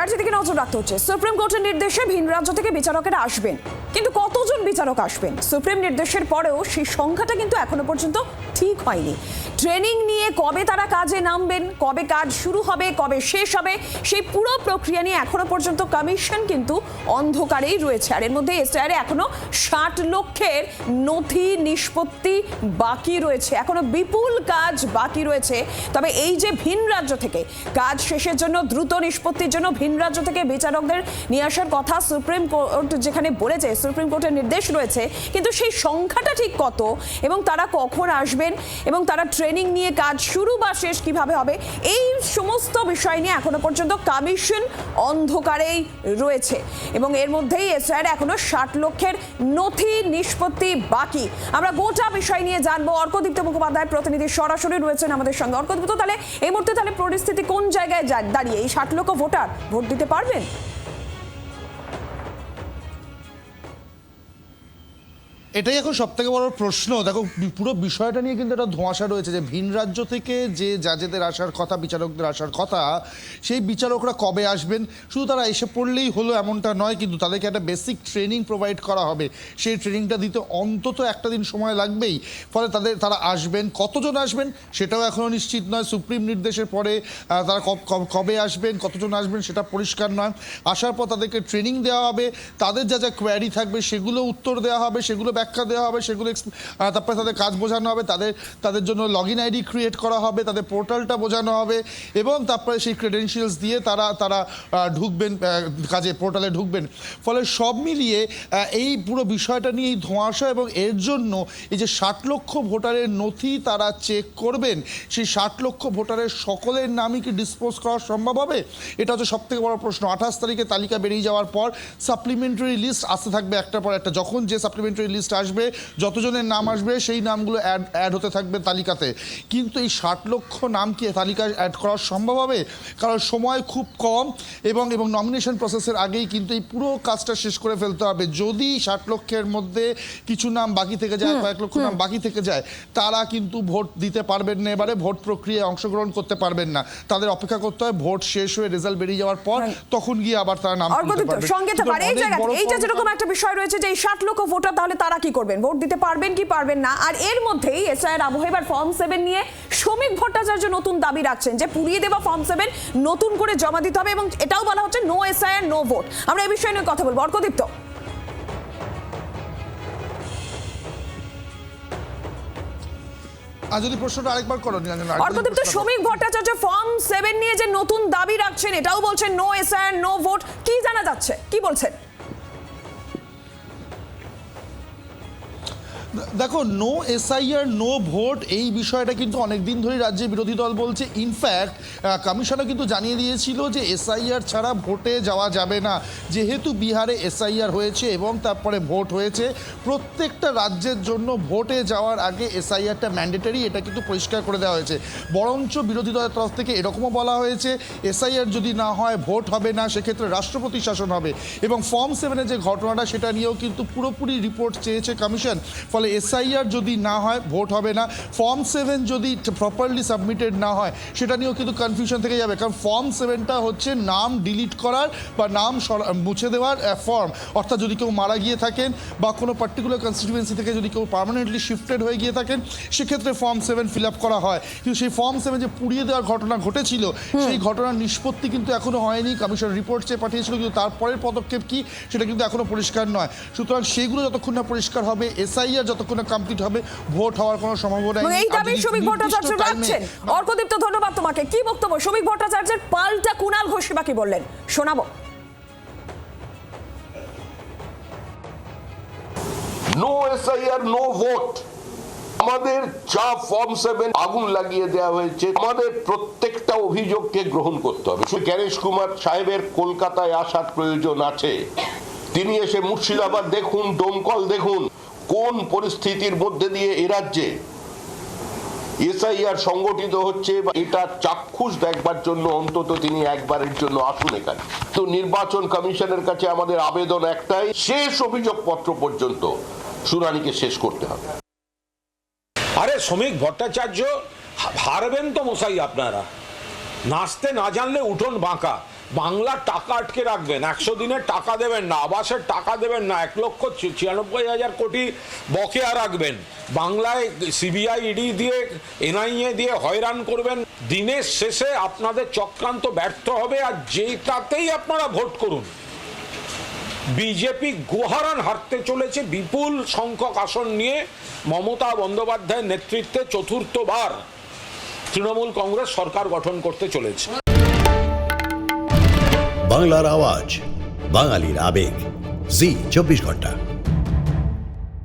এবার যেদিকে নজর রাখতে হচ্ছে, সুপ্রিম কোর্টের নির্দেশে ভিন রাজ্য থেকে বিচারকেরা আসবেন, কিন্তু কতজন বিচারক আসবেন সুপ্রিম নির্দেশের পরেও সেই সংখ্যাটা কিন্তু এখনো পর্যন্ত ঠিক হয়নি। ট্রেনিং নিয়ে কবে তারা কাজে নামবেন, কবে কাজ শুরু হবে, কবে শেষ হবে, সেই পুরো প্রক্রিয়া নিয়ে এখনো পর্যন্ত কমিশন কিন্তু অন্ধকারেই রয়েছে। আর এর মধ্যে এসআইআর এখনো 60 লক্ষের নথি নিষ্পত্তি বাকি রয়েছে, এখনো বিপুল কাজ বাকি রয়েছে। তবে এই যে ভিন রাজ্য থেকে কাজ শেষের জন্য, দ্রুত নিষ্পত্তির জন্য ভিন রাজ্য থেকে বিচারকদের নিয়ে আসার কথা সুপ্রিম কোর্ট যেখানে বলেছে, সুপ্রিম কোর্টের নির্দেশ রয়েছে, কিন্তু সেই সংখ্যাটা ঠিক কত এবং তারা কখন আসবেন এবং তারা ট্রেনিং নিয়ে কাজ শুরু বা শেষ কিভাবে হবে, এই সমস্ত বিষয় নিয়ে এখনো পর্যন্ত কমিশন অন্ধকারেই রয়েছে। এবং এর মধ্যেই এসআইআর এখনো 60 লক্ষের নথি নিষ্পত্তি বাকি। আমরা গোটা বিষয় নিয়ে জানবো। অর্কদীপ্ত মুখোপাধ্যায় প্রতিনিধি সরাসরি রয়েছেন আমাদের সঙ্গে। অর্কদীপ্ত, তাহলে এই মুহূর্তে তাহলে পরিস্থিতি কোন জায়গায় দাঁড়িয়ে? এই 60 লক্ষ ভোটার ভোট দিতে পারবেন? এটাই এখন সব থেকে বড় প্রশ্ন। দেখো, পুরো বিষয়টা নিয়ে কিন্তু একটা ধোঁয়াশা রয়েছে যে ভিন রাজ্য থেকে যে জাজেদের আসার কথা, বিচারকদের আসার কথা, সেই বিচারকরা কবে আসবেন। শুধু তারা এসে পড়লেই হলো এমনটা নয়, কিন্তু তাদেরকে একটা বেসিক ট্রেনিং প্রোভাইড করা হবে। সেই ট্রেনিংটা দিতে অন্তত একটা দিন সময় লাগবেই। ফলে তারা আসবেন, কতজন আসবেন সেটাও এখনও নিশ্চিত নয়। সুপ্রিম নির্দেশের পরে তারা কবে আসবেন, কতজন আসবেন সেটা পরিষ্কার নয়। আসার পর তাদেরকে ট্রেনিং দেওয়া হবে, তাদের যা যা কোয়ারি থাকবে সেগুলো উত্তর দেওয়া হবে, সেগুলো ব্যাখ্যা দেওয়া হবে, সেগুলো তারপরে তাদের কাজ বোঝানো হবে, তাদের জন্য লগ ইন আইডি ক্রিয়েট করা হবে, তাদের পোর্টালটা বোঝানো হবে এবং তারপরে সেই ক্রেডেনশিয়ালস দিয়ে তারা ঢুকবেন কাজে, পোর্টালে ঢুকবেন। ফলে সব মিলিয়ে এই পুরো বিষয়টা নিয়ে এই ধোঁয়াশা, এবং এর জন্য এই যে 60 লক্ষ ভোটারের নথি তারা চেক করবেন, সেই 60 লক্ষ ভোটারের সকলের নামই কি ডিসপোজ করা সম্ভব হবে? এটা হচ্ছে সব থেকে বড় প্রশ্ন। 28 তারিখে তালিকা বেরিয়ে যাওয়ার পর সাপ্লিমেন্টারি লিস্ট আসতে থাকবে একটার পর একটা। যখন যে সাপ্লিমেন্টারি লিস্ট আসবে, যতজনের নাম আসবে সেই নামগুলো অ্যাড হতে থাকবে তালিকাতে। কিন্তু এই 60 লক্ষ নাম কি তালিকায় অ্যাড করা সম্ভব হবে? কারণ সময় খুব কম এবং নমিনেশন প্রসেসের আগেই কিন্তু এই পুরো কাজটা শেষ করে ফেলতে হবে। যদি 60 লক্ষের মধ্যে কিছু নাম বাকি থেকে যায়, কয়েক লক্ষ নাম বাকি থেকে যায়, তারা কিন্তু ভোট দিতে পারবেন না, এবারে ভোট প্রক্রিয়ায় অংশগ্রহণ করতে পারবেন না। তাদের অপেক্ষা করতে হয় ভোট শেষ হয়ে রেজাল্ট বেরিয়ে যাওয়ার পর, তখন গিয়ে আবার তারা নাম তুলতে পারবে। এইটা যেরকম একটা বিষয় রয়েছে যে এই 60 লক্ষ ভোটার, তাহলে তারা কি করবেন, ভোট দিতে পারবেন কি পারবেন না? আর এর মধ্যেই এসআইআর আবহে এবার ফর্ম 7 নিয়ে শ্রমিক ভট্টাচার্য নতুন দাবি রাখছেন যে পুড়িয়ে দেওয়া ফর্ম 7 নতুন করে জমা দিতে হবে, এবং এটাও বলা হচ্ছে নো এসআইআর নো ভোট। আমরা এই বিষয় নিয়ে কথা বলবো। অর্কদীপ্ত, যদি প্রশ্নটা আরেকবার করো নিরঞ্জন। অর্কদীপ্ত, শ্রমিক ভট্টাচার্য ফর্ম 7 নিয়ে যে নতুন দাবি রাখছেন, এটাও বলছেন নো এসআইআর নো ভোট, কি জানা যাচ্ছে, কি বলছেন? দেখো, নো এসআইআর নো ভোট এই বিষয়টা কিন্তু অনেকদিন ধরে রাজ্যের বিরোধী দল বলছে। ইনফ্যাক্ট কমিশনও কিন্তু জানিয়ে দিয়েছিল যে এসআইআর ছাড়া ভোটে যাওয়া যাবে না। যেহেতু বিহারে এসআইআর হয়েছে এবং তারপরে ভোট হয়েছে, প্রত্যেকটা রাজ্যের জন্য ভোটে যাওয়ার আগে এসআইআরটা ম্যান্ডেটারি, এটা কিন্তু পরিষ্কার করে দেওয়া হয়েছে। বরঞ্চ বিরোধী দলের তরফ থেকে এরকমও বলা হয়েছে এসআইআর যদি না হয়, ভোট হবে না, সেক্ষেত্রে রাষ্ট্রপতি শাসন হবে। এবং ফর্ম 7-এর যে ঘটনাটা, সেটা নিয়েও কিন্তু পুরোপুরি রিপোর্ট চেয়েছে কমিশন। ফলে এসআইআর যদি না হয়, ভোট হবে না। ফর্ম 7 যদি প্রপারলি সাবমিটেড না হয়, সেটা নিয়েও কিন্তু কনফিউশন থেকে যাবে। কারণ ফর্ম 7টা হচ্ছে নাম ডিলিট করার বা নাম মুছে দেওয়ার ফর্ম। অর্থাৎ যদি কেউ মারা গিয়ে থাকেন বা কোনো পার্টিকুলার কনস্টিটিউয়েন্সি থেকে যদি কেউ পার্মানেন্টলি শিফটেড হয়ে গিয়ে থাকেন, সেক্ষেত্রে ফর্ম 7 ফিল আপ করা হয়। কিন্তু সেই ফর্ম 7 যে পুড়িয়ে দেওয়ার ঘটনা ঘটেছিল, সেই ঘটনার নিষ্পত্তি কিন্তু এখনো হয়নি। কমিশন রিপোর্ট চেয়ে পাঠিয়েছিল, কিন্তু তারপরের পদক্ষেপ কি সেটা কিন্তু এখনো পরিষ্কার নয়। সুতরাং সেগুলো যতক্ষণ না পরিষ্কার হবে, এসআইআর যতক্ষণ না কমপ্লিট হবে, ভোট হওয়ার কোনো সম্ভাবনা নেই। এই দাবি শ্রমিক ভট্টাচার্য রাখছেন। অর্কদীপ্ত, ধন্যবাদ তোমাকে। কি বক্তব্য শ্রমিক ভট্টাচার্যের? পাল্টা কুণাল ঘোষ বাকি বললেন, শোনাবো। No SIR no vote. আমাদের যা ফর্ম 7 আগুন লাগিয়ে দেওয়া হয়েছে, আমাদের প্রত্যেকটা অভিযোগকে গ্রহণ করতে হবে। গণেশ কুমার সাহেবের কলকাতায় আসার প্রয়োজন আছে। তিনি এসে মুর্শিদাবাদ দেখুন, দমকল দেখুন, কোন পরিস্থিতির মধ্যে দিয়ে এ রাজ্যে এসআইআর সংগঠিত হচ্ছে, এটা চাক্ষুষ দেখবার জন্য অন্তত তিনি একবারের জন্য আসুন এখানে। তো নির্বাচন কমিশনের কাছে আমাদের আবেদন একটাই, শেষ অভিযোগপত্র পর্যন্ত শুনানিকে শেষ করতে হবে। আরে শ্রমিক ভট্টাচার্য, হারবেন তো মশাই আপনারা। নাচতে না জানলে উঠোন বাঁকা। বাংলা টাকা আটকে রাখবেন, 100 দিনের টাকা দেবেন না, আবাসের টাকা দেবেন না, 1,96,000 কোটি বকেয়া রাখবেন, বাংলায় সিবিআই ইডি দিয়ে এনআইএ দিয়ে হয়রান করবেন। দিনের শেষে আপনাদের চক্রান্ত ব্যর্থ হবে, আর যেটাতেই আপনারা ভোট করুন, বিজেপি গুহারান হারতে চলেছে বিপুল সংখ্যক আসন নিয়ে। মমতা বন্দ্যোপাধ্যায়ের নেতৃত্বে চতুর্থবার তৃণমূল কংগ্রেস সরকার গঠন করতে চলেছে। বাংলার আওয়াজ, বাঙালির আবেগ, জি 24 ঘন্টা।